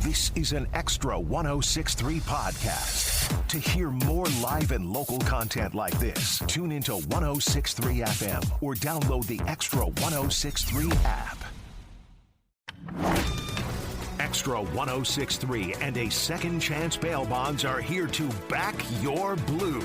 This is an Extra 106.3 podcast. To hear more live and local content like this, tune into 106.3 FM or download the Extra 106.3 app. Extra 106.3 and a Second Chance Bail Bonds are here to back your blue.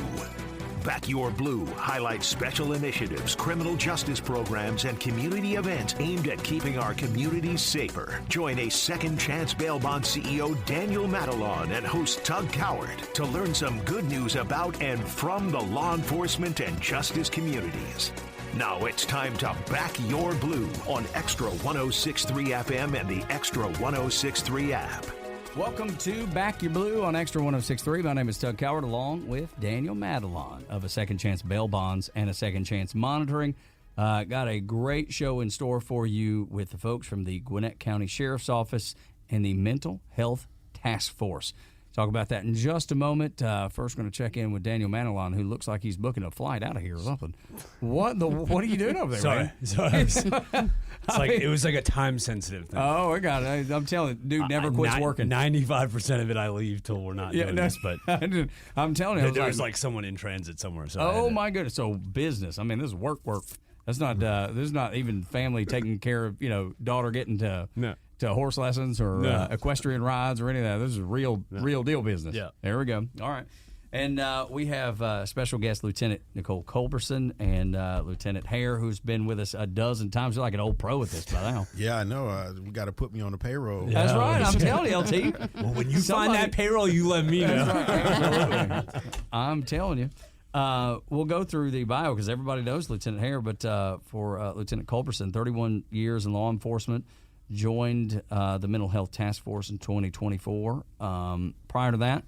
Back Your Blue highlights special initiatives, criminal justice programs, and community events aimed at keeping our communities safer. Join a Second Chance Bail Bond CEO Daniel Matalon and host Tug Coward to learn some good news about and from the law enforcement and justice communities. Now it's time to Back Your Blue on Extra 106.3 FM and the Extra 106.3 app. Welcome to Back Your Blue on Extra 106.3. My name is Tug Coward, along with Daniel Matalon of a Second Chance Bail Bonds and a Second Chance Monitoring. Got a great show in store for you with the folks from the Gwinnett County Sheriff's Office and the Mental Health Task Force. Talk about that in just a moment. First, going to check in with Daniel Matalon, who looks like he's booking a flight out of here or something. What are you doing over there, man? Sorry. It was like a time-sensitive thing. Oh, I got it. I'm telling you, dude never quits working. 95% of it I leave till we're not doing this, but I'm telling you. There's like someone in transit somewhere. So oh, my goodness. So business. I mean, this is work. That's not, this is not even family taking care of, daughter getting to horse lessons or equestrian rides or any of that. This is real deal business. Yeah. There we go. All right. And we have special guest Lieutenant Nichole Culberson and Lieutenant Hare, who's been with us a dozen times. You're like an old pro at this by now. Yeah, I know. We got to put me on the payroll. Yeah. That's right. I'm telling you, LT. Well, when you find that payroll, you let me know. Right. Absolutely. I'm telling you. We'll go through the bio because everybody knows Lieutenant Hare, but for Lieutenant Culberson, 31 years in law enforcement, joined the Mental Health Task Force in 2024. Prior to that,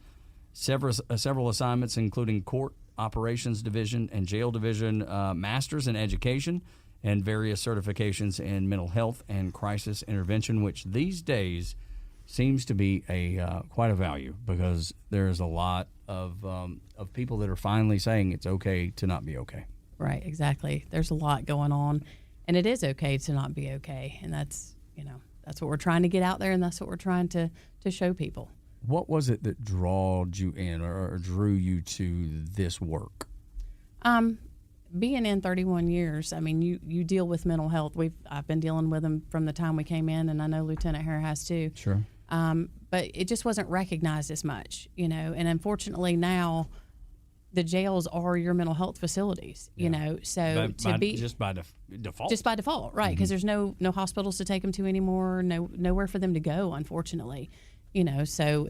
several assignments, including Court Operations Division and Jail Division, Masters in Education, and various certifications in mental health and crisis intervention, which these days seems to be quite a value because there's a lot of people that are finally saying it's okay to not be okay. Right, exactly. There's a lot going on, and it is okay to not be okay, and that's what we're trying to get out there, and that's what we're trying to show people. What was it that drawed you in or drew you to this work? Being in 31 years, I mean, you deal with mental health. I've been dealing with them from the time we came in, and I know Lieutenant Hare has too. Sure. But it just wasn't recognized as much, and unfortunately now the jails are your mental health facilities, so just by default. Just by default, right, because there's no hospitals to take them to anymore, nowhere for them to go, unfortunately. So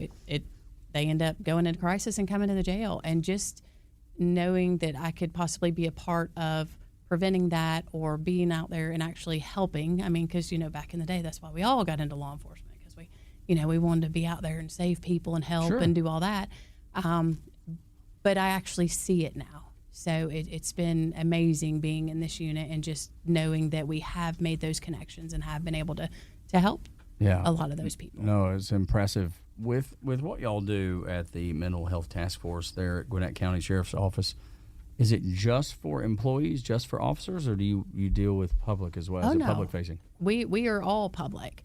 they end up going into crisis and coming to the jail. And just knowing that I could possibly be a part of preventing that or being out there and actually helping. I mean, because, back in the day, that's why we all got into law enforcement, because we wanted to be out there and save people and help and do all that. But I actually see it now. So it's been amazing being in this unit and just knowing that we have made those connections and have been able to help a lot of those people. No, it's impressive. With what y'all do at the Mental Health Task Force there at Gwinnett County Sheriff's Office, is it just for employees, just for officers, or do you deal with public as well? No. Public facing? We are all public.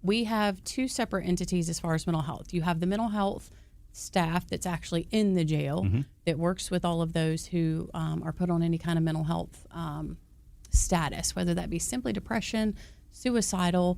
We have two separate entities as far as mental health. You have the mental health staff that's actually in the jail that works with all of those who are put on any kind of mental health status, whether that be simply depression, suicidal,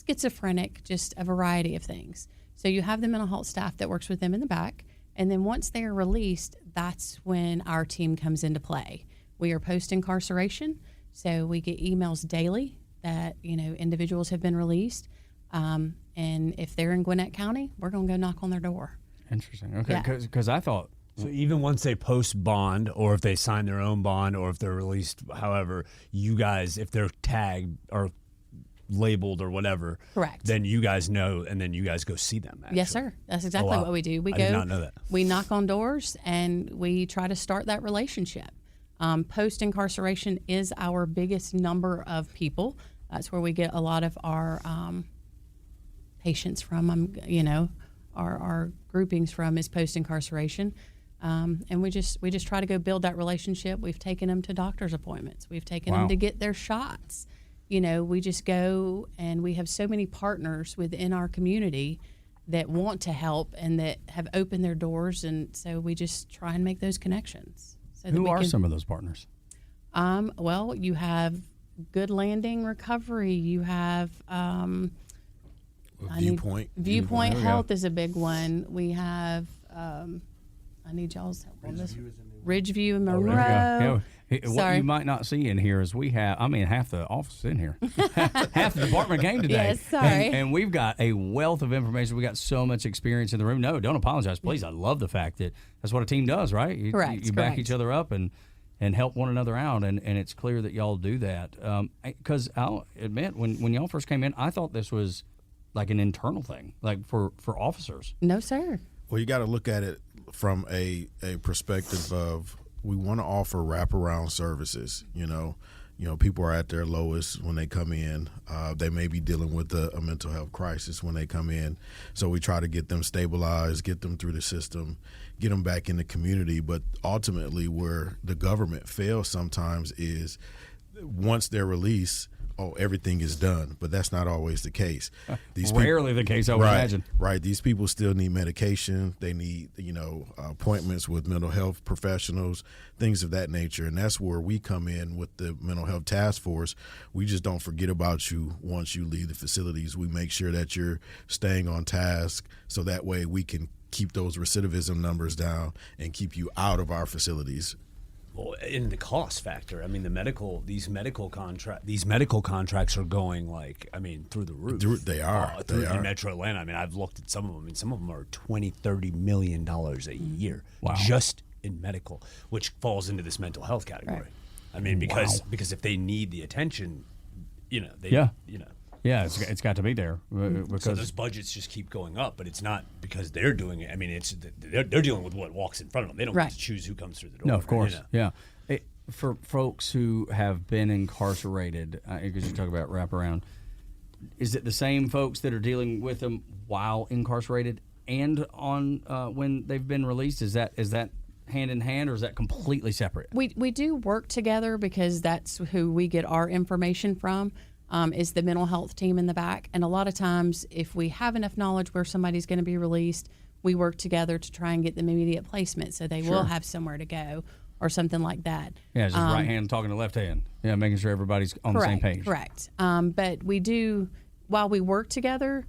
schizophrenic, just a variety of things. So you have the mental health staff that works with them in the back, and then once they are released, that's when our team comes into play. We are post-incarceration, so we get emails daily that individuals have been released, and if they're in Gwinnett County, we're going to go knock on their door. Interesting. Okay, because I thought... So even once they post bond, or if they sign their own bond, or if they're released, however, you guys, if they're tagged or labeled or whatever, correct, then you guys know, and then you guys go see them, actually. Yes, sir. That's exactly what we do. I did not know that. We knock on doors, and we try to start that relationship. Post-incarceration is our biggest number of people. That's where we get a lot of our patients from, our groupings from is post-incarceration. And we just try to go build that relationship. We've taken them to doctor's appointments. We've taken them to get their shots. we just go, and we have so many partners within our community that want to help and that have opened their doors, and so we just try and make those connections. So Who are some of those partners? Well, you have Good Landing Recovery. You have Viewpoint Health is a big one. We have I need y'all's help on this. Ridgeview and Monroe. What you might not see in here is we have, half the office in here. Half the department came today. Yes, sorry. And we've got a wealth of information. We got so much experience in the room. No, don't apologize, please. I love the fact that that's what a team does, right? Correct. You back each other up and help one another out, and it's clear that y'all do that. Because I'll admit, when y'all first came in, I thought this was like an internal thing, like for officers. No, sir. Well, you got to look at it from a perspective of, we want to offer wraparound services. People are at their lowest when they come in. They may be dealing with a mental health crisis when they come in. So we try to get them stabilized, get them through the system, get them back in the community. But ultimately, where the government fails sometimes is once they're released, everything is done. But that's not always the case. Rarely the case, I would imagine. Right. These people still need medication. They need, appointments with mental health professionals, things of that nature. And that's where we come in with the mental health task force. We just don't forget about you once you leave the facilities. We make sure that you're staying on task, so that way we can keep those recidivism numbers down and keep you out of our facilities. Well, in the cost factor, these medical contracts are going through the roof. They are. In Metro Atlanta. I've looked at some of them, and some of them are $20-30 million a year, just in medical, which falls into this mental health category. Right. Because if they need the attention, Yeah, it's got to be there. Because so those budgets just keep going up, but it's not because they're doing it. It's they're dealing with what walks in front of them. They don't get to choose who comes through the door. No, of course. Yeah. For folks who have been incarcerated, because you talk about wraparound, is it the same folks that are dealing with them while incarcerated and on when they've been released? Is that hand in hand, or is that completely separate? We do work together, because that's who we get our information from. Is the mental health team in the back. And a lot of times, if we have enough knowledge where somebody's going to be released, we work together to try and get them immediate placement, so they will have somewhere to go or something like that. Yeah, just right hand talking to left hand. Yeah, making sure everybody's on the same page. Correct. But we do, while we work together,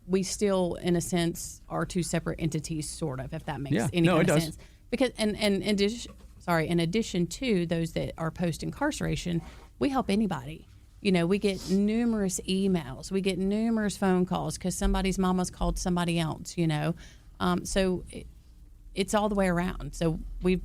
we still, in a sense, are two separate entities, sort of, if that makes any kind of sense. Because, in addition to those that are post-incarceration, we help anybody. We get numerous emails. We get numerous phone calls because somebody's mama's called somebody else, So it's all the way around. So we've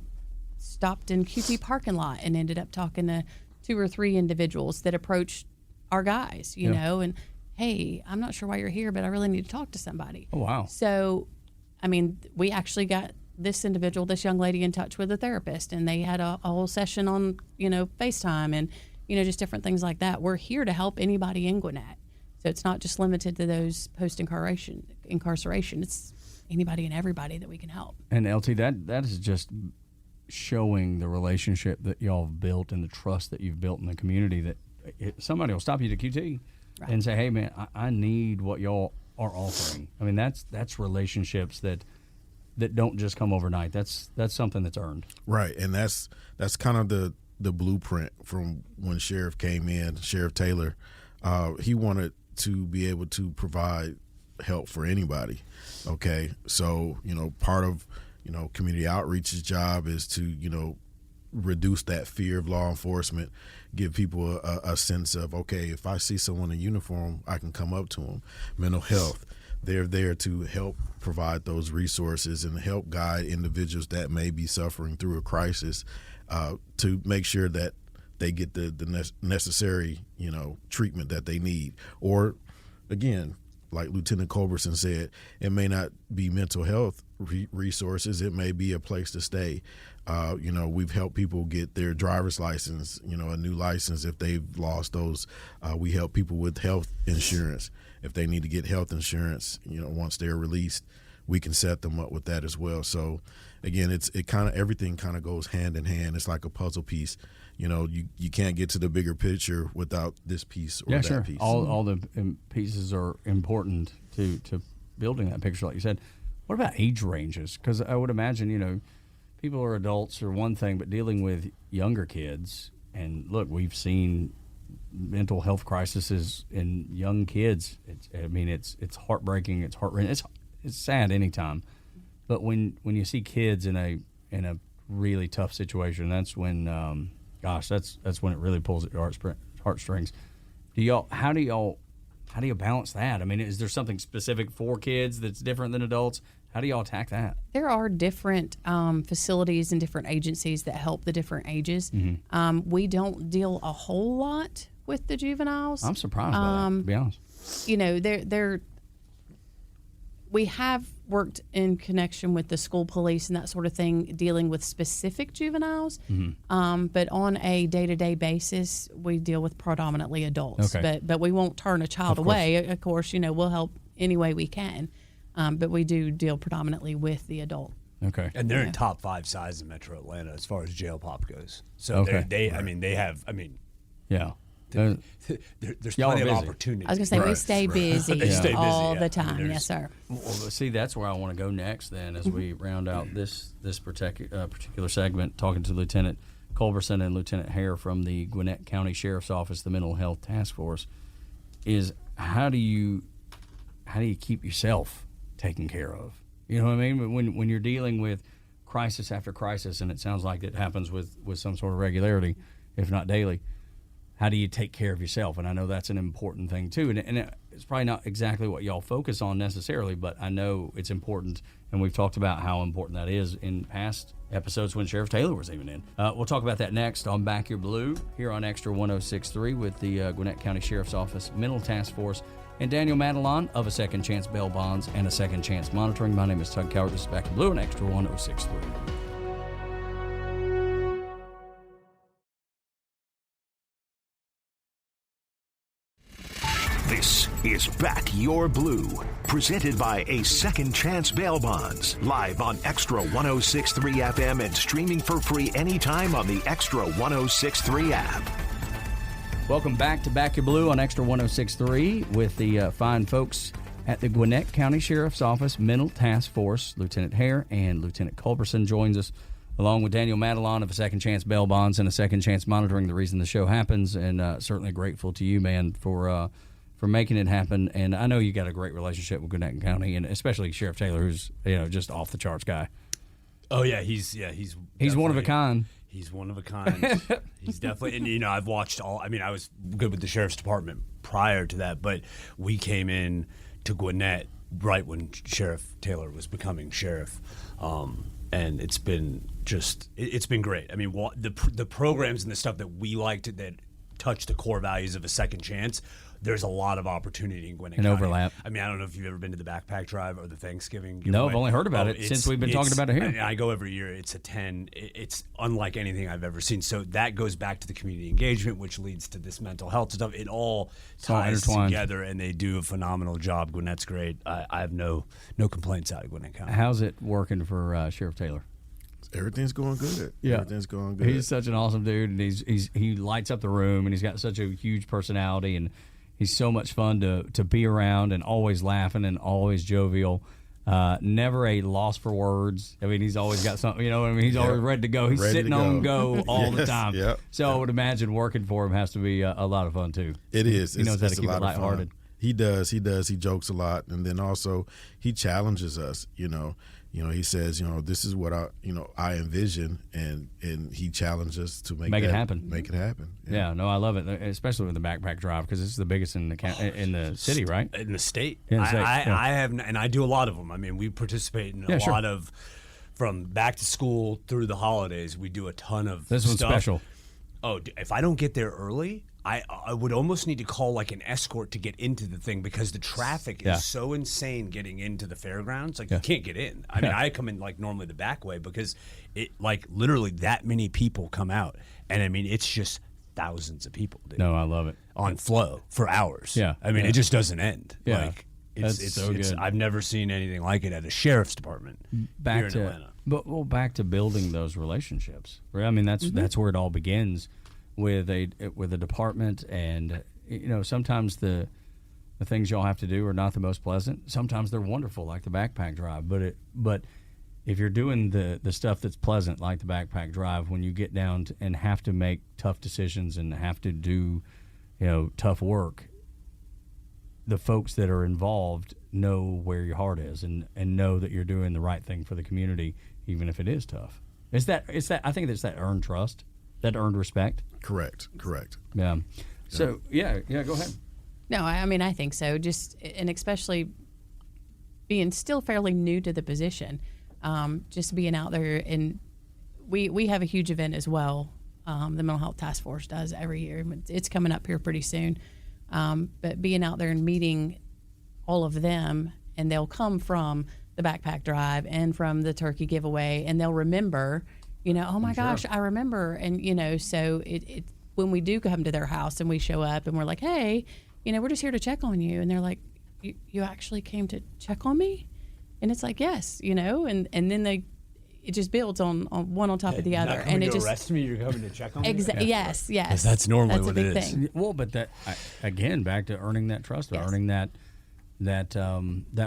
stopped in QT parking lot and ended up talking to 2 or 3 individuals that approached our guys, know, and, hey, I'm not sure why you're here, but I really need to talk to somebody. Oh, wow. So, we actually got this young lady, in touch with a therapist, and they had a whole session on, FaceTime and, just different things like that. We're here to help anybody in Gwinnett. So it's not just limited to those post-incarceration. It's anybody and everybody that we can help. And LT, that is just showing the relationship that y'all have built and the trust that you've built in the community, that somebody will stop you to QT and say, hey, man, I need what y'all are offering. That's relationships that don't just come overnight. That's something that's earned. Right, and that's kind of the blueprint from when Sheriff came in, Sheriff Taylor. He wanted to be able to provide help for anybody. Okay, so part of community outreach's job is to reduce that fear of law enforcement, give people a sense of, okay, if I see someone in uniform, I can come up to them. Mental health, they're there to help provide those resources and help guide individuals that may be suffering through a crisis, to make sure that they get the necessary, treatment that they need. Or, again, like Lieutenant Culberson said, it may not be mental health resources. It may be a place to stay. We've helped people get their driver's license, a new license if they've lost those. We help people with health insurance. If they need to get health insurance, once they're released, we can set them up with that as well. So, again, everything kind of goes hand in hand. It's like a puzzle piece. you can't get to the bigger picture without this piece or that piece. All the pieces are important to building that picture, like you said. What about age ranges? Because I would imagine, people are adults or one thing, but dealing with younger kids, and look, we've seen mental health crises in young kids. It's heartbreaking. It's heart-wrenching. It's sad anytime, but when you see kids in a really tough situation, that's when that's when it really pulls at your heartstrings. How do you balance that? I mean, is there something specific for kids that's different than adults? How do y'all attack that? There are different facilities and different agencies that help the different ages. Mm-hmm. We don't deal a whole lot with the juveniles. I'm surprised by that, to be honest. We have worked in connection with the school police and that sort of thing, dealing with specific juveniles. Mm-hmm. But on a day-to-day basis, we deal with predominantly adults. Okay. But we won't turn a child away. Of course, we'll help any way we can. But we do deal predominantly with the adult. Okay. And they're in top 5 size in Metro Atlanta as far as jail pop goes. So they have. Yeah. There's plenty of opportunity. I was going to say, we stay busy They stay busy, all the time. Yes, sir. Well, see, that's where I want to go next then as we round out this particular segment, talking to Lieutenant Culberson and Lieutenant Hare from the Gwinnett County Sheriff's Office, the Mental Health Task Force, is how do you keep yourself taken care of? You know what I mean? When you're dealing with crisis after crisis, and it sounds like it happens with some sort of regularity, if not daily, how do you take care of yourself? And I know that's an important thing too. And it's probably not exactly what y'all focus on necessarily, but I know it's important. And we've talked about how important that is in past episodes when Sheriff Taylor was even in. We'll talk about that next on Back Your Blue here on Extra 106.3 with the Gwinnett County Sheriff's Office Mental Task Force and Daniel Madelon of A Second Chance Bail Bonds and A Second Chance Monitoring. My name is Tug Cowart. This is Back Your Blue on Extra 106.3. This is Back Your Blue, presented by A Second Chance Bail Bonds, live on Extra 106.3 FM and streaming for free anytime on the Extra 106.3 app. Welcome back to Back Your Blue on Extra 106.3 with the fine folks at the Gwinnett County Sheriff's Office Mental Task Force. Lieutenant Hare and Lieutenant Culberson joins us, along with Daniel Madelon of A Second Chance Bail Bonds and A Second Chance Monitoring, the reason the show happens. And certainly grateful to you, man, for making it happen. And I know you got a great relationship with Gwinnett County, and especially Sheriff Taylor, who's just off the charts guy. Oh yeah, he's one of a kind. He's one of a kind. He's definitely, and I've watched all. I mean, I was good with the sheriff's department prior to that, but we came in to Gwinnett right when Sheriff Taylor was becoming sheriff, and it's been great. I mean, the programs and the stuff that we liked that touch the core values of A Second Chance. There's a lot of opportunity in Gwinnett County. Overlap. I mean, I don't know if you've ever been to the backpack drive or the Thanksgiving giveaway. No, I've only heard about it since we've been talking about it here. I go every year. It's a 10. It's unlike anything I've ever seen. So that goes back to the community engagement, which leads to this mental health stuff. It all ties together, and they do a phenomenal job. Gwinnett's great. I have no complaints out of Gwinnett County. How's it working for Sheriff Taylor? Everything's going good. Yeah. Everything's going good. He's such an awesome dude, and he lights up the room, and he's got such a huge personality, and he's so much fun to be around, and always laughing and always jovial. Never a loss for words. I mean, he's always got something, he's always ready to go. He's sitting on go all the time. Yep. So I would imagine working for him has to be a lot of fun too. It is. He knows how to keep it lighthearted. He does. He jokes a lot, and then also he challenges us. He says, this is what I envision, and he challenges us to make it happen. Make it happen. Yeah, no, I love it, especially with the backpack drive, because it's the biggest in the city, right? In the state. I have, and I do a lot of them. I mean, we participate in a lot of, from back to school through the holidays. We do a ton of this stuff. One's special. Oh, if I don't get there early, I would almost need to call like an escort to get into the thing, because the traffic is so insane getting into the fairgrounds. Like you can't get in. I mean, I come in like normally the back way, because it like literally that many people come out, and I mean it's just thousands of people. Dude, no, I love it on flow for hours. Yeah, I mean it just doesn't end. Yeah, like it's so good. I've never seen anything like it at a sheriff's department here in Atlanta. Back to building those relationships. I mean, that's where it all begins. with a department, and sometimes the things y'all have to do are not the most pleasant. Sometimes they're wonderful, like the backpack drive. But if you're doing the stuff that's pleasant, like the backpack drive, when you get down and have to make tough decisions and have to do tough work, the folks that are involved know where your heart is and know that you're doing the right thing for the community, even if it is tough. I think it's that earned trust, that earned respect. Correct. Yeah. So yeah, go ahead. No, I think so. And especially being still fairly new to the position, just being out there, and we have a huge event as well. The Mental Health Task Force does every year. It's coming up here pretty soon. But being out there and meeting all of them, and they'll come from the backpack drive and from the turkey giveaway, and they'll remember, oh my gosh, I remember. And, so it when we do come to their house and we show up and we're like, hey, we're just here to check on you. And they're like, you actually came to check on me? And it's like, yes, and then it just builds on one on top of the other. And it just arrest me, you're coming to check on me? Yes. That's normally what it is. Thing. Well, but again, back to earning that trust, earning that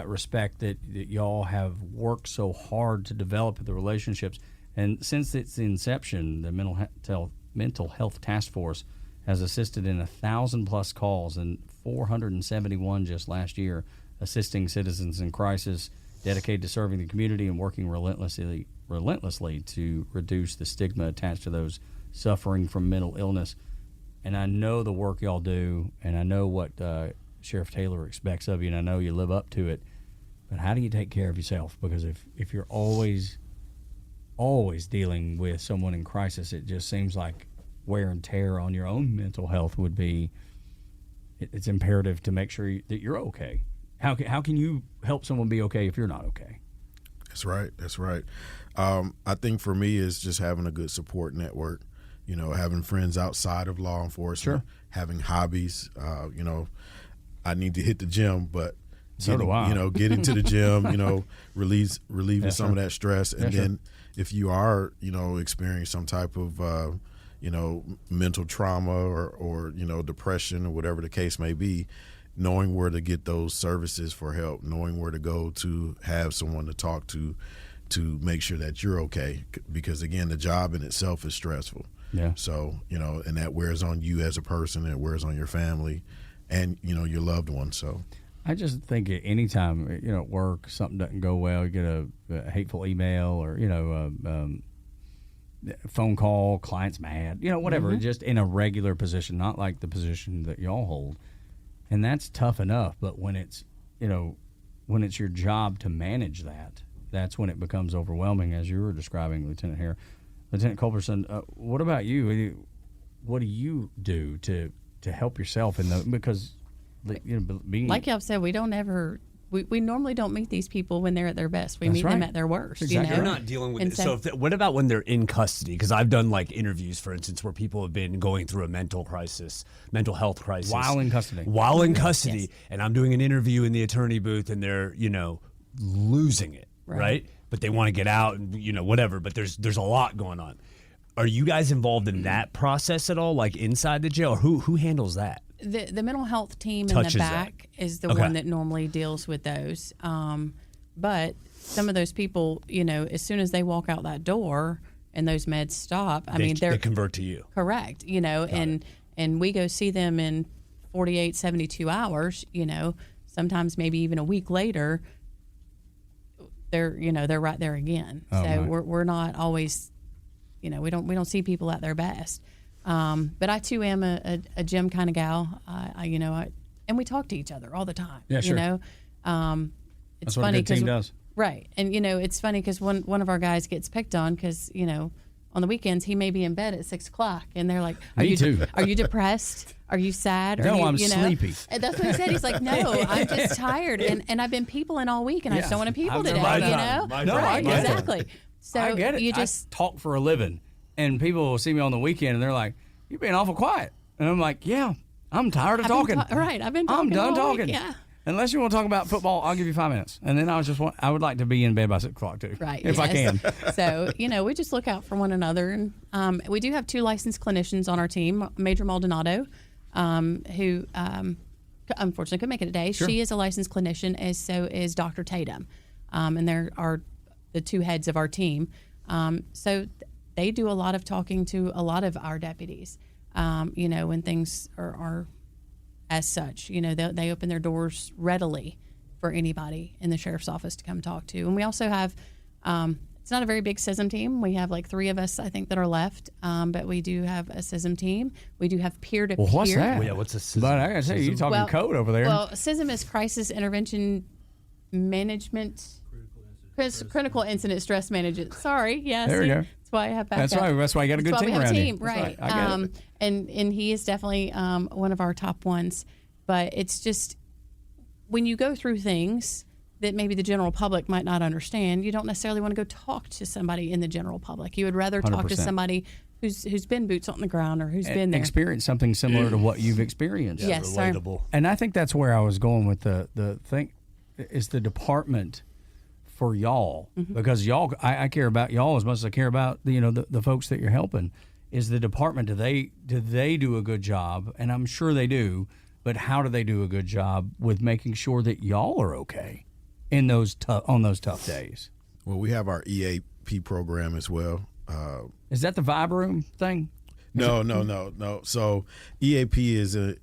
respect that y'all have worked so hard to develop the relationships. And since its inception, the Mental Health Task Force has assisted in 1,000+ calls and 471 just last year, assisting citizens in crisis, dedicated to serving the community and working relentlessly to reduce the stigma attached to those suffering from mental illness. And I know the work y'all do, and I know what Sheriff Taylor expects of you, and I know you live up to it. But how do you take care of yourself? Because if you're always dealing with someone in crisis, it just seems like wear and tear on your own mental health would be. It's imperative to make sure that you're okay. How can you help someone be okay if you're not okay? That's right. I think for me is just having a good support network. Having friends outside of law enforcement, having hobbies. I need to hit the gym, but getting to the gym, relieving some of that stress, and then if you are, experiencing some type of, mental trauma or depression or whatever the case may be, knowing where to get those services for help, knowing where to go to have someone to talk to make sure that you're okay. Because again, the job in itself is stressful. Yeah. So, and that wears on you as a person, and it wears on your family and, your loved ones. So I just think at any time, at work, something doesn't go well, you get a hateful email or, phone call, client's mad, whatever, just in a regular position, not like the position that y'all hold. And that's tough enough, but when it's your job to manage that, that's when it becomes overwhelming, as you were describing, Lieutenant Hare. Lieutenant Culberson, what about you? What do you do to help yourself because being like y'all said, we don't ever. We normally don't meet these people when they're at their best. We meet them at their worst. Exactly. You're not dealing with it. So what about when they're in custody? Because I've done interviews, for instance, where people have been going through a mental health crisis. While in custody. Yes. And I'm doing an interview in the attorney booth, and they're, losing it, right? But they want to get out and, whatever. But there's a lot going on. Are you guys involved in that process at all, like inside the jail? Or who handles that? The mental health team in the back is the one that normally deals with those. But some of those people, as soon as they walk out that door and those meds stop, they convert to you. Correct. And we go see them in 48, 72 hours, sometimes maybe even a week later, they're right there again. We're not always, we don't see people at their best. But I too am a gym kind of gal. And we talk to each other all the time. Yeah, sure. It's that's funny what a good team does. Right, and it's funny because one of our guys gets picked on because on the weekends he may be in bed at 6 o'clock, and they're like, "Are you depressed? Are you sad? I'm sleepy." And that's what he said. He's like, "No, I'm just tired, and I've been peopling all week, and I just don't want to people today." I get exactly. It. So I get it. You just talk for a living. And people will see me on the weekend, and they're like, "You're being awful quiet." And I'm like, "Yeah, I'm tired of talking." I've been talking. I'm done all talking. Week. Yeah. unless you want to talk about football, I'll give you 5 minutes. And then I would like to be in bed by 6 o'clock too. Right. If I can. So, we just look out for one another. And we do have 2 licensed clinicians on our team, Major Maldonado, who unfortunately couldn't make it today. Sure. She is a licensed clinician, as so is Dr. Tatum. And they're the 2 heads of our team. So they do a lot of talking to a lot of our deputies, when things are as such. They open their doors readily for anybody in the sheriff's office to come talk to. And we also have, it's not a very big SISM team. We have like 3 of us, I think, that are left. But we do have a SISM team. We do have peer-to-peer. Well, what's that? Well, yeah, what's a SISM? But I got to tell you, you're talking code over there. Well, SISM is Crisis Intervention Management. Critical Incident Stress Management. Sorry, yes. There we go. That's why I have backup. That's why you got a good team around you. Right. I get it. And he is definitely one of our top ones. But it's just when you go through things that maybe the general public might not understand, you don't necessarily want to go talk to somebody in the general public. You would rather talk to 100%. somebody who's been boots on the ground or who's been there. Experience something similar to what you've experienced. Yeah, Yes, sir. relatable. And I think that's where I was going with the thing is the department for y'all, because y'all, I care about y'all as much as I care about the folks that you're helping. Is the department, do they do a good job? And I'm sure they do, but how do they do a good job with making sure that y'all are okay in on those tough days? Well, we have our EAP program as well. Is that the Vibe Room thing? No. So EAP is a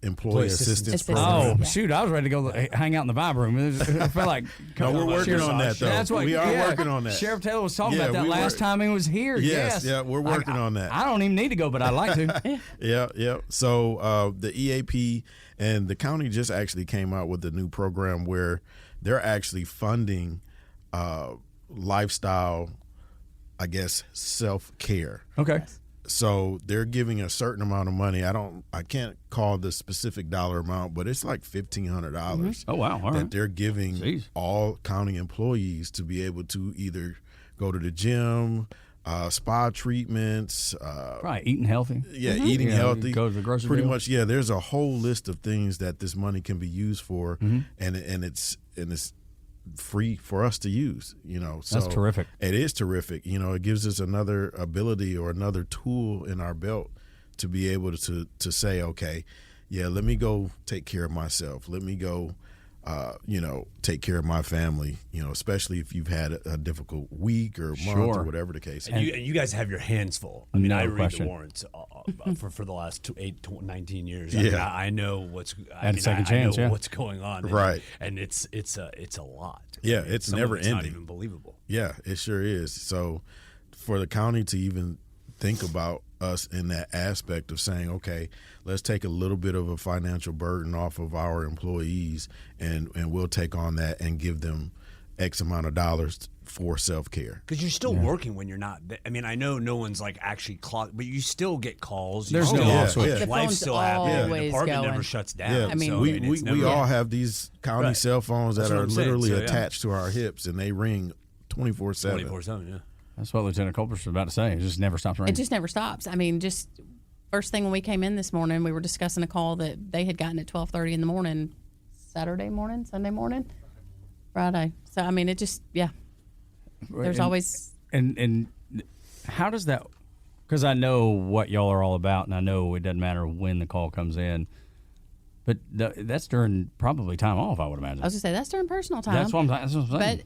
employee assistance program. Oh, shoot. I was ready to go hang out in the Vibe Room. I felt like... No, we're working on that, though. That's what, we are working on that. Sheriff Taylor was talking about that last time he was here. Yes, yeah, we're working on that. I don't even need to go, but I'd like to. Yeah. So the EAP and the county just actually came out with a new program where they're actually funding lifestyle, I guess, self-care. Okay. So they're giving a certain amount of money. I can't call the specific dollar amount, but it's like $1,500. Oh, wow. All that right. they're giving all county employees to be able to either go to the gym, spa treatments. Right, eating healthy. Yeah, eating healthy. Go to the grocery Pretty bill. much, yeah. There's a whole list of things that this money can be used for, and it's free for us to use, So That's terrific. It is terrific. It gives us another ability or another tool in our belt to be able to say, okay, yeah, let me go take care of myself. Let me go, take care of my family, especially if you've had a difficult week or month or whatever the case. And you guys have your hands full. I mean, No I read question. the warrants for the last 19 years. Yeah. I know what's. Had a second chance, I know yeah. what's going on. Right. And it's a lot. Yeah, it's Some of never it's ending. Not even believable. Yeah, it sure is. So for the county to even think about us in that aspect of saying, okay, let's take a little bit of a financial burden off of our employees and we'll take on that and give them X amount of dollars for self-care. Because you're still working when you're not. I mean, I know no one's like actually clocked, but you still get calls. There's no off switch. The Life's phone's still happening. The always department going. never shuts down. Yeah, I mean, so, we never, all have these county cell phones that That's what are I'm saying. literally So, yeah. attached to our hips and they ring 24/7. 24/7. Yeah. That's what Lieutenant Culberson was about to say. It just never stops ringing. It just never stops. I mean, just first thing when we came in this morning, we were discussing a call that they had gotten at 12:30 in the morning, Saturday morning, Sunday morning, Friday. So I mean, it just There's always and how does that? Because I know what y'all are all about, and I know it doesn't matter when the call comes in. But that's during probably time off, I would imagine. I was gonna say that's during personal time. That's what I'm saying. But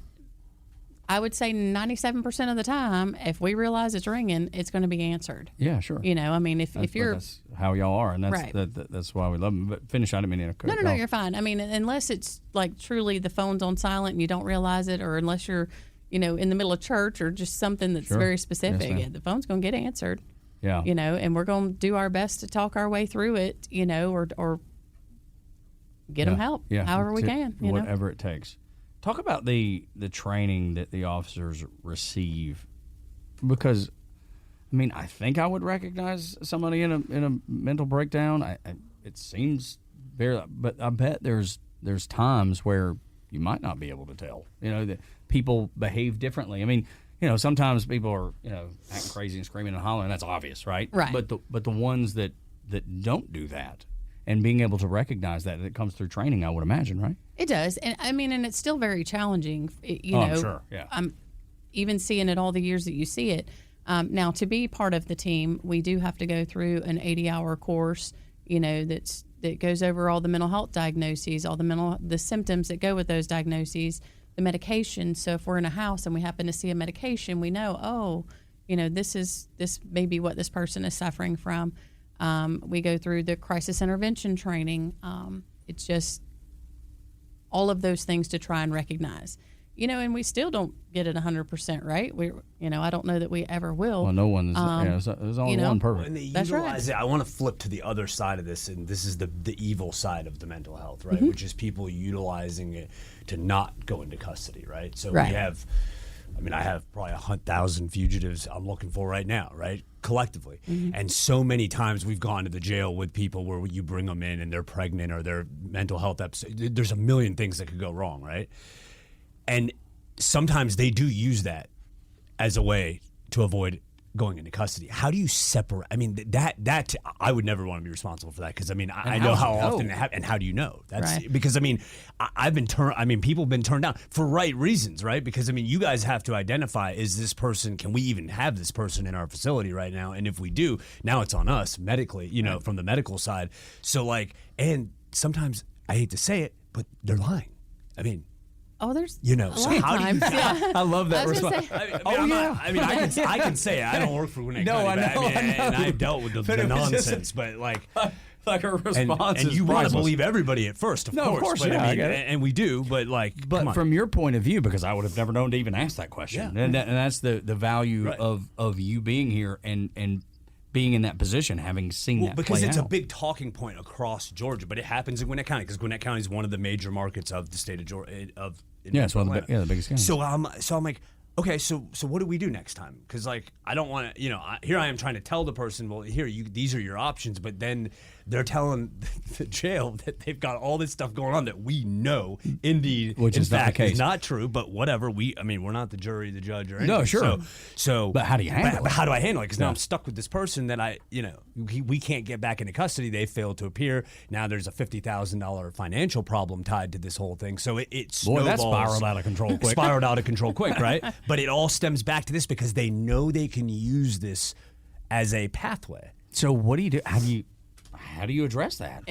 I would say 97% of the time, if we realize it's ringing, it's going to be answered. Yeah, sure. I mean, if you're that's how y'all are, and that's Right. that's why we love them. But finish. I didn't mean to. No, you're fine. I mean, unless it's like truly the phone's on silent and you don't realize it, or unless you're, in the middle of church or just something that's Sure. very Yes, specific, ma'am. the phone's going to get answered. Yeah. And we're going to do our best to talk our way through it, or get them help, however we can. Whatever it takes. Talk about the training that the officers receive, because, I mean, I think I would recognize somebody in a mental breakdown. It seems very, but I bet there's times where you might not be able to tell. That people behave differently. I mean, sometimes people are acting crazy and screaming and hollering. That's obvious, right? Right. But the ones that don't do that, and being able to recognize that it comes through training, I would imagine, right? It does. And I mean, and it's still very challenging, I'm sure, yeah. I'm even seeing it all the years that you see it. Now, to be part of the team, we do have to go through an 80-hour course, that goes over all the mental health diagnoses, all the symptoms that go with those diagnoses, the medication. So if we're in a house and we happen to see a medication, we know, this may be what this person is suffering from. We go through the crisis intervention training. It's just all of those things to try and recognize. And we still don't get it 100% right. I don't know that we ever will. Well, no one is. There's only one perfect. And they That's utilize right. it. I want to flip to the other side of this, and this is the evil side of the mental health, right? Which is people utilizing it to not go into custody, right? So Right. we have, I have probably 100,000 fugitives I'm looking for right now, right? Collectively. And so many times we've gone to the jail with people where you bring them in and they're pregnant or their mental health episode. There's a million things that could go wrong, right? And sometimes they do use that as a way to avoid going into custody. How do you separate? That I would never want to be responsible for that because I know how often it happens. And how do you know? That's Right. because I've been turned. People have been turned down for right reasons, right? Because you guys have to identify: is this person? Can we even have this person in our facility right now? And if we do, now it's on us medically. From the medical side. So and sometimes I hate to say it, but they're lying. There's So a lot how of do you? times, yeah. I love that I was gonna response. say- I can say it. I don't work for Gwinnett No, County, I know, I know. and I've dealt with But the it was just- nonsense. But like her response and is you want to priceless. believe everybody at first, of No, course. of course, but yeah, I get it. and we do. But come on. from your point of view, because I would have never known to even ask that question, Yeah. and that's the value Right. of you being here and being in that position, having seen that because play it's out. a big talking point across Georgia, but it happens in Gwinnett County because Gwinnett County is one of the major markets of the state of Georgia. It's one of the biggest counties. So I'm like, okay, so what do we do next time? Because I don't want to, here I am trying to tell the person, well, these are your options, but then they're telling the jail that they've got all this stuff going on that we know, indeed, Which in is not the fact, case. is not true. But whatever, we're not the jury, the judge, or anything. No, sure. So, But how do you handle it? But how do I handle it? Because now Yeah. I'm stuck with this person that we can't get back into custody. They failed to appear. Now there's a $50,000 financial problem tied to this whole thing. So it snowballs. Boy, that spiraled out of control quick. Spiraled out of control quick, right? But it all stems back to this because they know they can use this as a pathway. So what do you do? How do you address that?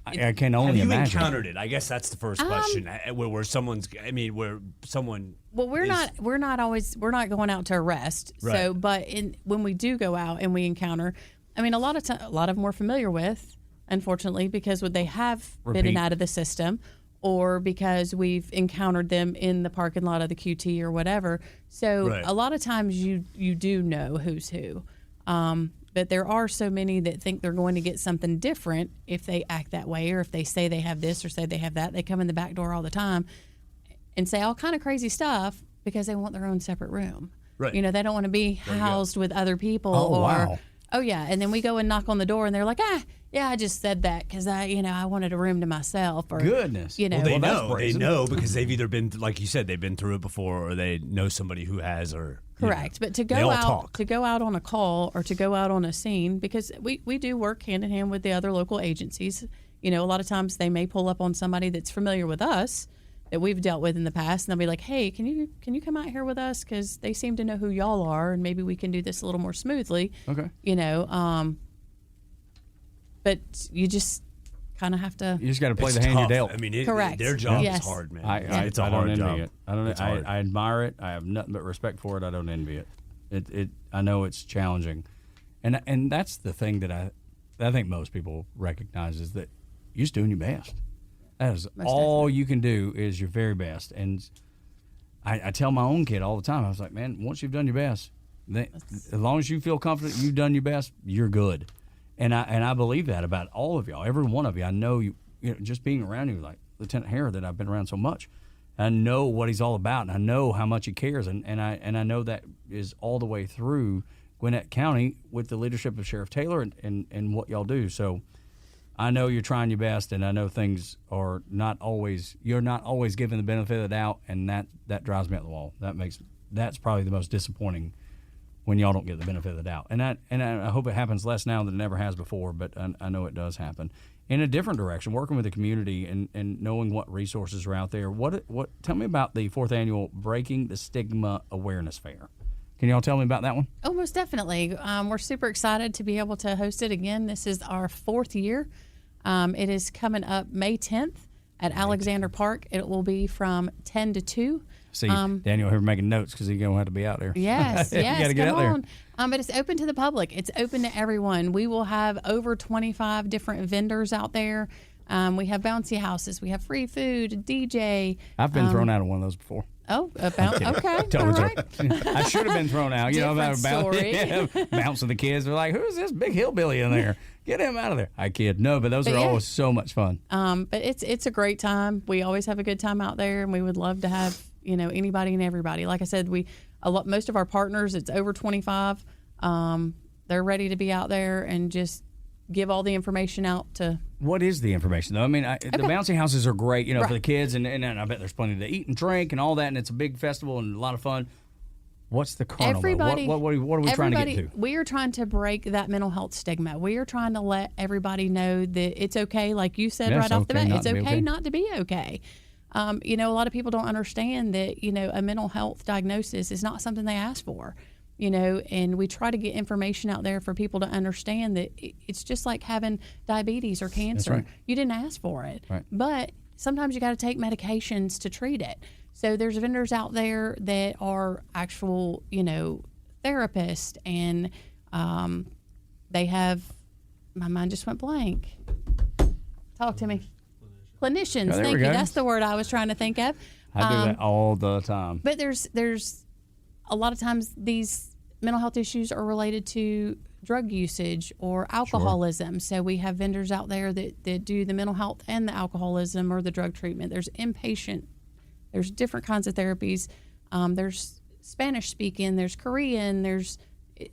I can only Have you imagine. encountered it? I guess that's the first question. Where someone. Well, we're not going out to arrest. Right. So, but when we do go out and we encounter, a lot of them we're familiar with, unfortunately, because they have been in and out of the system, or because we've encountered them in the parking lot of the QT or whatever. So Right. a lot of times you do know who's who. But there are so many that think they're going to get something different if they act that way, or if they say they have this or say they have that. They come in the back door all the time and say all kind of crazy stuff because they want their own separate room. Right. They don't want to be housed with other people. Oh, wow. Oh, yeah. And then we go and knock on the door and they're like, yeah, I just said that because I wanted a room to myself. Or, Goodness. They Well, they that's know. They brazen. know because they've either been, like you said, they've been through it before, or they know somebody who has, or Correct. But to they go all out talk. to go out on a call or to go out on a scene, because we do work hand in hand with the other local agencies. A lot of times they may pull up on somebody that's familiar with us that we've dealt with in the past, and they'll be like, "Hey, can you come out here with us? Because they seem to know who y'all are, and maybe we can do this a little more smoothly." Okay. But you just kind of have to. You just got to play It's the hand tough. you're dealt. Correct. Their job Yes. is hard, man. It's a hard hard job. It. It's hard. I admire it. I have nothing but respect for it. I don't envy it. I know it's challenging, and that's the thing that I think most people recognize is that you're just doing your best. That is all you can do is your very best. And I tell my own kid all the time. I was like, man, once you've done your best, as long as you feel confident you've done your best, you're good. And I believe that about all of y'all, every one of you. I know you know, just being around you, like Lieutenant Hare, that I've been around so much. I know what he's all about, and I know how much he cares, and I know that is all the way through Gwinnett County with the leadership of Sheriff Taylor and what y'all do. So I know you're trying your best, and I know things are you're not always given the benefit of the doubt, and that drives me up the wall. That's probably the most disappointing when y'all don't get the benefit of the doubt. And I hope it happens less now than it ever has before, but I know it does happen. In a different direction, working with the community and knowing what resources are out there. Tell me about the 4th annual Breaking the Stigma Awareness Fair. Can y'all tell me about that one? Oh, most definitely. We're super excited to be able to host it again. This is our 4th year. It is coming up May 10th at Alexander Park. It will be from 10 to 2. See, Daniel here making notes because he's going to have to be out there. Yes, you got to get out there. But it's open to the public. It's open to everyone. We will have over 25 different vendors out there. We have bouncy houses. We have free food, a DJ. I've been thrown out of one of those before. Oh, okay. All right. I should have been thrown out. You know, bouncing the kids. They're like, who's this big hillbilly in there? Get him out of there. I kid. No, but those are always so much fun. But it's a great time. We always have a good time out there, and we would love to have, anybody and everybody. Like I said, most of our partners, it's over 25. They're ready to be out there and just give all the information out to. What is the information, though? I mean, the bouncy houses are great, for the kids, and I bet there's plenty to eat and drink and all that, and it's a big festival and a lot of fun. What's the carnival? What are we trying to get to? We are trying to break that mental health stigma. We are trying to let everybody know that it's okay, like you said right off the bat. It's okay not to be okay. A lot of people don't understand that, a mental health diagnosis is not something they ask for. And we try to get information out there for people to understand that it's just like having diabetes or cancer. Right. You didn't ask for it, right. But sometimes you got to take medications to treat it. So there's vendors out there that are actual, therapists, and they have, my mind just went blank. Talk to me. Clinicians. Thank you. That's the word I was trying to think of. I do that all the time. But there's a lot of times these mental health issues are related to drug usage or alcoholism. Sure. So we have vendors out there that do the mental health and the alcoholism or the drug treatment. There's inpatient. There's different kinds of therapies. There's Spanish speaking. There's Korean. There's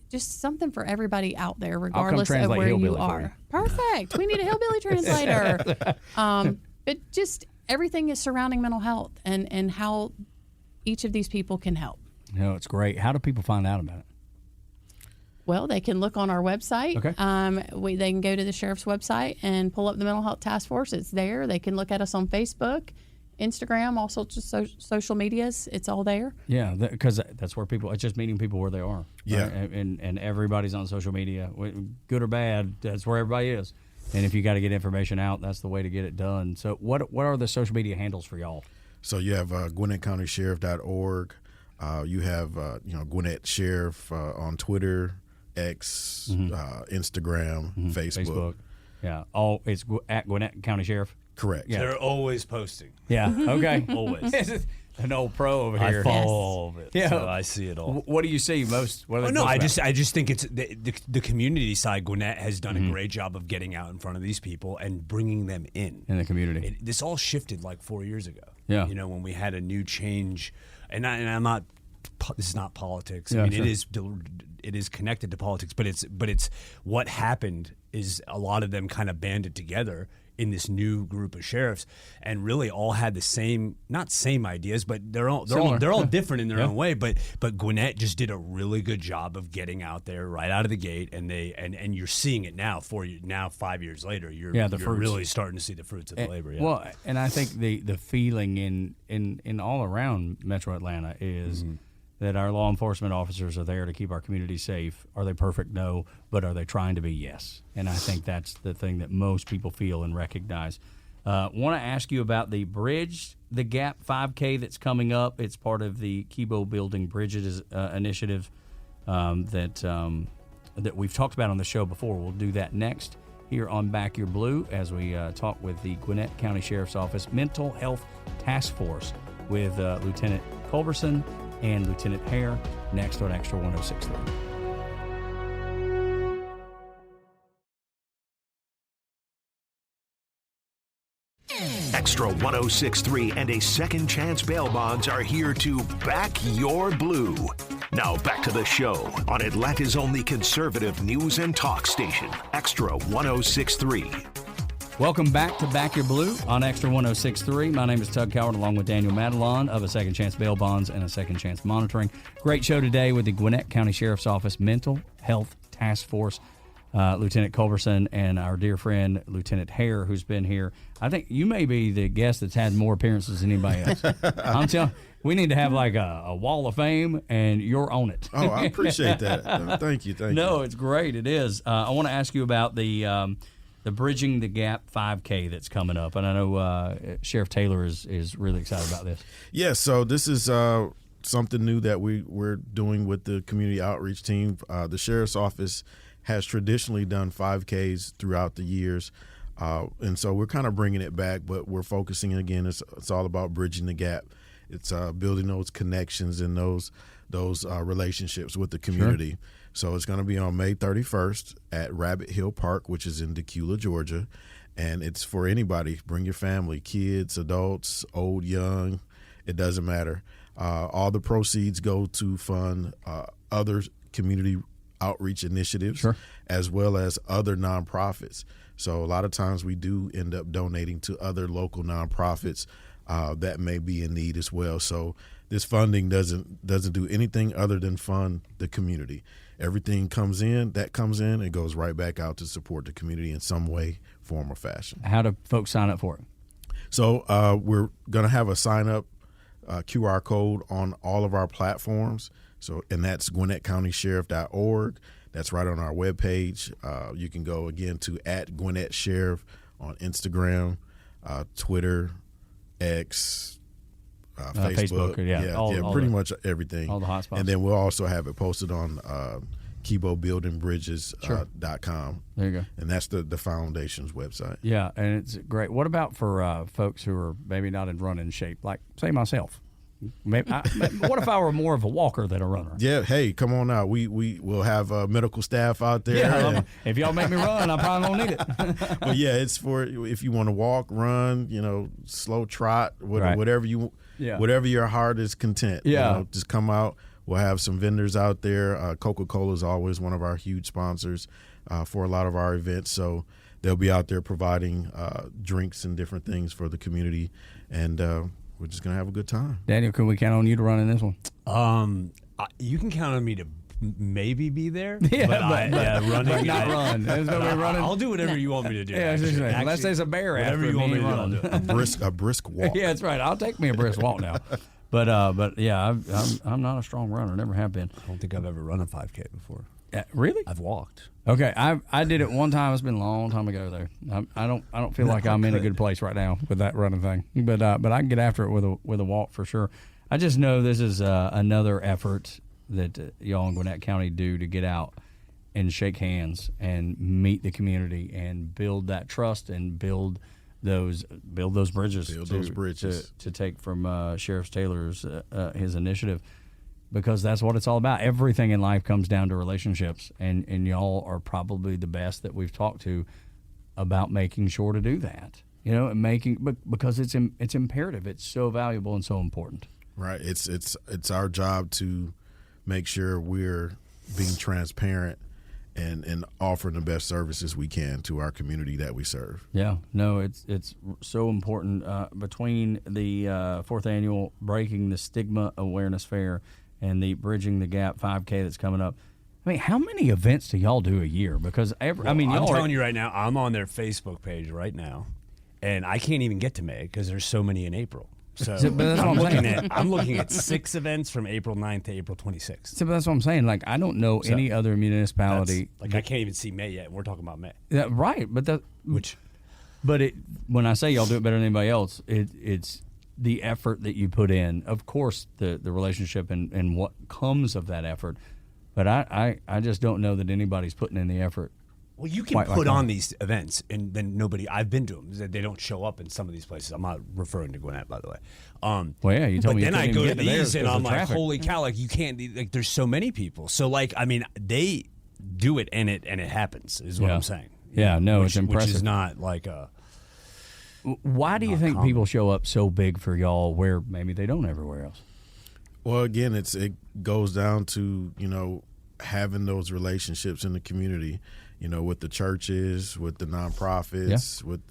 just something for everybody out there, regardless of where you are. Perfect. We need a hillbilly translator. But just everything is surrounding mental health and how each of these people can help. No, it's great. How do people find out about it? Well, they can look on our website. Okay. They can go to the sheriff's website and pull up the Mental Health Task Force. It's there. They can look at us on Facebook, Instagram, all sorts of social medias. It's all there. Yeah, because that's where people. It's just meeting people where they are. Yeah, right? and everybody's on social media, good or bad. That's where everybody is. And if you got to get information out, that's the way to get it done. So, what are the social media handles for y'all? So you have GwinnettCountySheriff.org. You have Gwinnett Sheriff on Twitter, X, Instagram, Facebook. Yeah, it's at Gwinnett County Sheriff. Correct. Yeah. They're always posting. Yeah. Okay. Always. An old pro over here. I follow all of it. Yeah. So I see it all. What do you see most? I just think it's the community side. Gwinnett has done a great job of getting out in front of these people and bringing them in the community. This all shifted like 4 years ago. Yeah. When we had a new change, and I'm not. This is not politics. Yeah, I mean, it is connected to politics, but it's what happened is a lot of them kind of banded together in this new group of sheriffs, and really all had the not same ideas, but they're all different in their own way. But Gwinnett just did a really good job of getting out there right out of the gate, and you're seeing it now. 5 years later, you're really starting to see the fruits of the labor. Yeah. Well, and I think the feeling in all around Metro Atlanta is. That our law enforcement officers are there to keep our community safe. Are they perfect? No. But are they trying to be? Yes. And I think that's the thing that most people feel and recognize. Want to ask you about the Bridge the Gap 5K that's coming up. It's part of the Kibo Building Bridges initiative that we've talked about on the show before. We'll do that next here on Back Your Blue as we talk with the Gwinnett County Sheriff's Office Mental Health Task Force with Lieutenant Culberson and Lieutenant Hare next on Extra 106.3. Extra 106.3 and a second chance bail bonds are here to back your blue. Now back to the show on Atlanta's only conservative news and talk station, Extra 106.3. Welcome back to Back Your Blue on Extra 106.3. My name is Tug Coward, along with Daniel Madelon of A Second Chance Bail Bonds and A Second Chance Monitoring. Great show today with the Gwinnett County Sheriff's Office Mental Health Task Force, Lieutenant Culberson and our dear friend Lieutenant Hare, who's been here. I think you may be the guest that's had more appearances than anybody else. I'm telling you, we need to have like a wall of fame, and you're on it. Oh, I appreciate that. Thank you. No, it's great. It is. I want to ask you about the Bridging the Gap 5K that's coming up, and I know Sheriff Taylor is really excited about this. Yeah, so this is something new that we're doing with the community outreach team. The Sheriff's Office has traditionally done 5Ks throughout the years, and so we're kind of bringing it back, but we're focusing again. It's all about bridging the gap. It's building those connections and those relationships with the community. Sure. So it's going to be on May 31st at Rabbit Hill Park, which is in Decatur, Georgia, and it's for anybody. Bring your family, kids, adults, old, young, it doesn't matter. All the proceeds go to fund other community outreach initiatives, sure, as well as other nonprofits. So a lot of times we do end up donating to other local nonprofits that may be in need as well. So this funding doesn't do anything other than fund the community. Everything comes in, it goes right back out to support the community in some way, form, or fashion. How do folks sign up for it? So we're going to have a sign-up QR code on all of our platforms. So, and that's GwinnettCountySheriff.org. That's right on our webpage. You can go again to @Gwinnett Sheriff on Instagram, Twitter, X, Facebook, pretty much everything. All the hotspots. And then we'll also have it posted on KiboBuildingBridges.com. There you go. And that's the foundation's website. Yeah, and it's great. What about for folks who are maybe not in running shape, like, say, myself? What if I were more of a walker than a runner? Yeah, hey, come on out. We will have medical staff out there. Yeah, if y'all make me run, I probably won't need it. But yeah, it's for if you want to walk, run, slow trot, whatever your heart is content. Yeah, just come out. We'll have some vendors out there. Coca-Cola is always one of our huge sponsors for a lot of our events. So they'll be out there providing drinks and different things for the community, and we're just gonna have a good time. Daniel, can we count on you to run in this one? You can count on me to maybe be there. Yeah, but running, not run. There's no way running. I'll do whatever you want me to do. Yeah, unless there's a bear after whatever you want me to do, I'll do. A brisk walk. Yeah, that's right. I'll take me a brisk walk now. But yeah, I'm not a strong runner. Never have been. I don't think I've ever run a 5K before. Really? I've walked. Okay, I did it one time. It's been a long time ago though. I don't feel like I'm in a good place right now with that running thing. But I can get after it with a walk for sure. I just know this is another effort that y'all in Gwinnett County do to get out and shake hands and meet the community and build that trust and build those bridges. To take from Sheriff Taylor's his initiative. Because that's what it's all about. Everything in life comes down to relationships, and y'all are probably the best that we've talked to about making sure to do that. And because it's imperative. It's so valuable and so important. Right. It's our job to make sure we're being transparent and offering the best services we can to our community that we serve. Yeah. No, it's so important. Between the fourth annual Breaking the Stigma Awareness Fair and the Bridging the Gap 5K that's coming up. I mean, how many events do y'all do a year? Because I'm telling you right now, I'm on their Facebook page right now, and I can't even get to May because there's so many in April. So I'm looking at 6 events from April 9th to April 26th. So that's what I'm saying. Like, I don't know any other municipality. I can't even see May yet, and we're talking about May. Yeah, right, but when I say y'all do it better than anybody else, it's the effort that you put in. Of course, the relationship and what comes of that effort. But I just don't know that anybody's putting in the effort. Well, you can put on these events, and then I've been to them. They don't show up in some of these places. I'm not referring to Gwinnett, by the way. Well, yeah, you told me. But then I go to these, and I'm like, traffic. holy cow! Like, you can't. Like, there's so many people. So, like, I mean, they do it, and it happens. Is what I'm saying. Yeah, no, it's impressive. Which is not like a. Why do you think people show up so big for y'all where maybe they don't everywhere else? Well, again, it goes down to having those relationships in the community. with the churches, with the nonprofits, with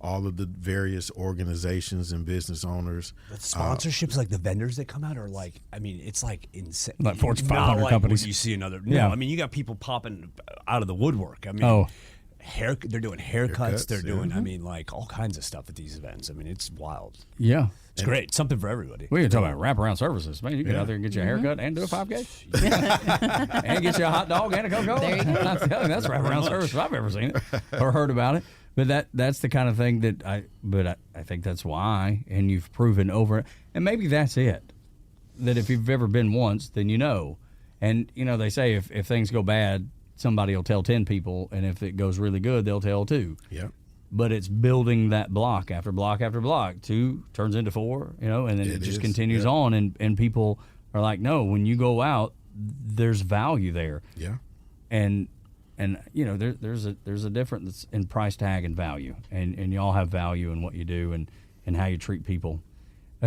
all of the various organizations and business owners. The sponsorships, like the vendors that come out, are it's like insane. Like Fortune 500 Not like companies. when you see another. Yeah. No, I mean, you got people popping out of the woodwork. I mean, they're doing haircuts. They're doing, all kinds of stuff at these events. I mean, it's wild. Yeah. It's great. Something for everybody. We can talk about wraparound services. Man, you get out there and get you a haircut and do a 5K. And get you a hot dog and a Coca-Cola. There you go. I'm telling you, that's wraparound service if I've ever seen it or heard about it. But that's the kind of thing that I think that's why, and you've proven over, and maybe that's it, that if you've ever been once, then you know. And, they say if things go bad, somebody will tell 10 people, and if it goes really good, they'll tell 2. Yeah. But it's building that block after block after block. 2 turns into 4, and then it just continues on, and people are like, no, when you go out, there's value there. Yeah. And there's a difference in price tag and value, and y'all have value in what you do and how you treat people.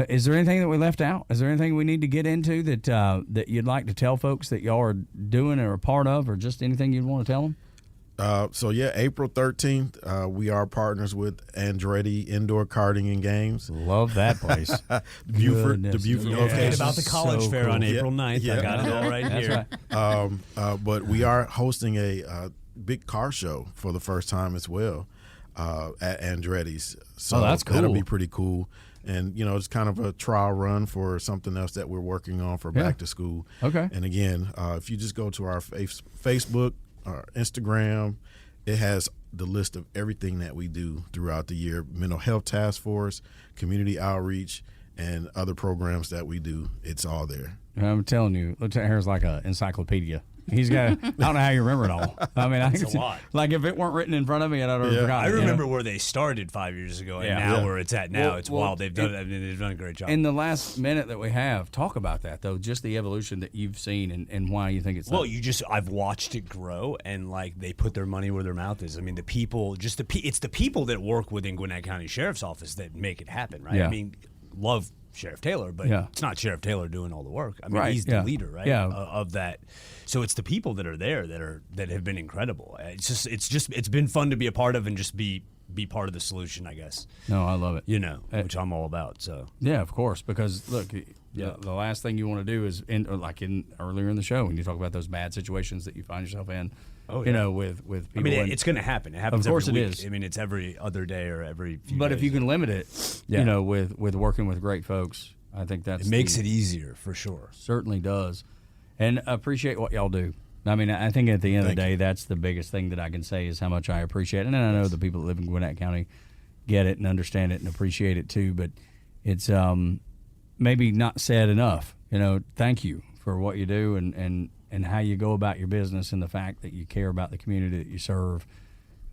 Is there anything that we left out? Is there anything we need to get into that you'd like to tell folks that y'all are doing or a part of, or just anything you'd want to tell them? April 13th, we are partners with Andretti Indoor Karting and Games. Love that place. The Buford location. About the college so fair cool. on April 9th. Yeah. I got it all right here. Right. But we are hosting a big car show for the first time as well at Andretti's. So that's cool. That'll be pretty cool. And, it's kind of a trial run for something else that we're working on for back to school. Okay. And again, if you just go to our Facebook, our Instagram, it has the list of everything that we do throughout the year: mental health task force, community outreach, and other programs that we do. It's all there. I'm telling you, Lieutenant Hare's like an encyclopedia. He's got. I don't know how you remember it all. I mean, It's a lot. Like if it weren't written in front of me, I'd have forgotten. I remember where they started 5 years ago, and now where it's at now. It's wild. They've done a great job. In the last minute that we have, talk about that though. Just the evolution that you've seen and why you think it's. Well, I've watched it grow, and they put their money where their mouth is. I mean, the people, it's the people that work within Gwinnett County Sheriff's Office that make it happen, right? Yeah. I mean, love Sheriff Taylor, but it's not Sheriff Taylor doing all the work. I mean, he's the leader, right? Yeah. Of that. So it's the people that are there that have been incredible. It's been fun to be a part of and just be part of the solution, I guess. No, I love it. Which I'm all about. So yeah, of course, because look, the last thing you want to do is earlier in the show when you talk about those bad situations that you find yourself in. with people. I mean, it's going to happen. It happens. Of course, every it week. is. I mean, it's every other day or every few But days. if you can limit it, with working with great folks, I think it makes it easier for sure. Certainly does, and appreciate what y'all do. I mean, I think at the end of the day, that's the biggest thing that I can say is how much I appreciate it. And I know the people that live in Gwinnett County get it and understand it and appreciate it too. But it's maybe not said enough. Thank you for what you do and how you go about your business and the fact that you care about the community that you serve.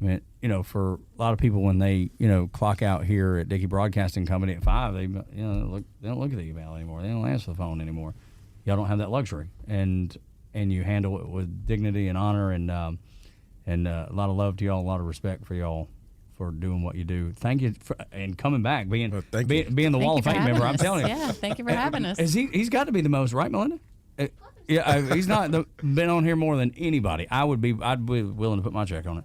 I mean, for a lot of people when they, clock out here at Dickey Broadcasting Company at 5, they don't look at the email anymore. They don't answer the phone anymore. Y'all don't have that luxury, and you handle it with dignity and honor, and a lot of love to y'all, a lot of respect for y'all for doing what you do. Thank you and coming back, being the Wall of Fame member. I'm telling you. Yeah, thank you for having us. He's got to be the most, right, Melinda? He's not been on here more than anybody. I'd be willing to put my check on it.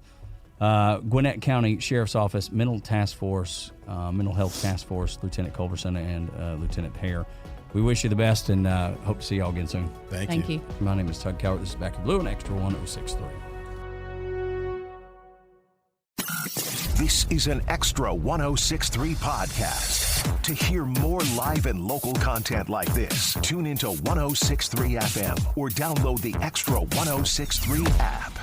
Gwinnett County Sheriff's Office Mental Health Task Force, Lieutenant Culberson and Lieutenant Hare. We wish you the best and hope to see y'all again soon. Thank you. My name is Tug Cowart. This is Back to Blue and Extra 1063. This is an Extra 1063 podcast. To hear more live and local content like this, tune into 1063 FM or download the Extra 1063 app.